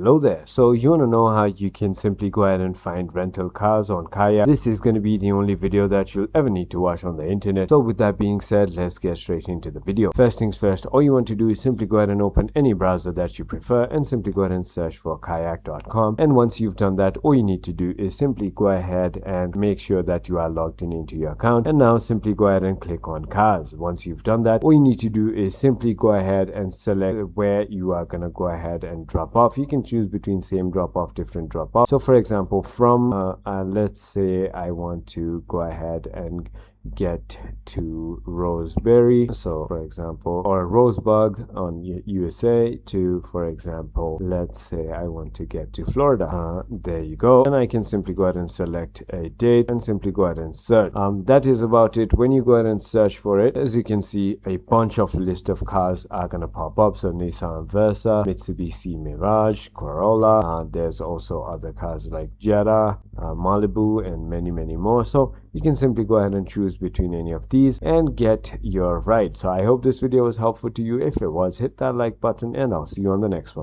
Hello there. So you want to know how you can simply go ahead and find rental cars on Kayak? This is going to be the only video that you'll ever need to watch on the internet. So with that being said, let's get straight into the video. First things first, all you want to do is simply go ahead and open any browser that you prefer and simply go ahead and search for kayak.com. And once you've done that, all you need to do is simply go ahead and make sure that you are logged in into your account. And now simply go ahead and click on cars. Once you've done that, all you need to do is simply go ahead and select where you are going to go ahead and drop off. You can choose between same drop off, different drop off. So for example, from let's say I want to go ahead and get to Roseberry, so for example, or Rosebud on USA to, for example, let's say I want to get to Florida. There you go. And I can simply go ahead and select a date and simply go ahead and search. That is about it. When you go ahead and search for it, as you can see, a bunch of list of cars are gonna pop up. So Nissan Versa, Mitsubishi Mirage, Corolla, there's also other cars like Jetta, Malibu, and many more. So you can simply go ahead and choose between any of these and get your ride. So I hope this video was helpful to you. If it was, hit that like button and I'll see you on the next one.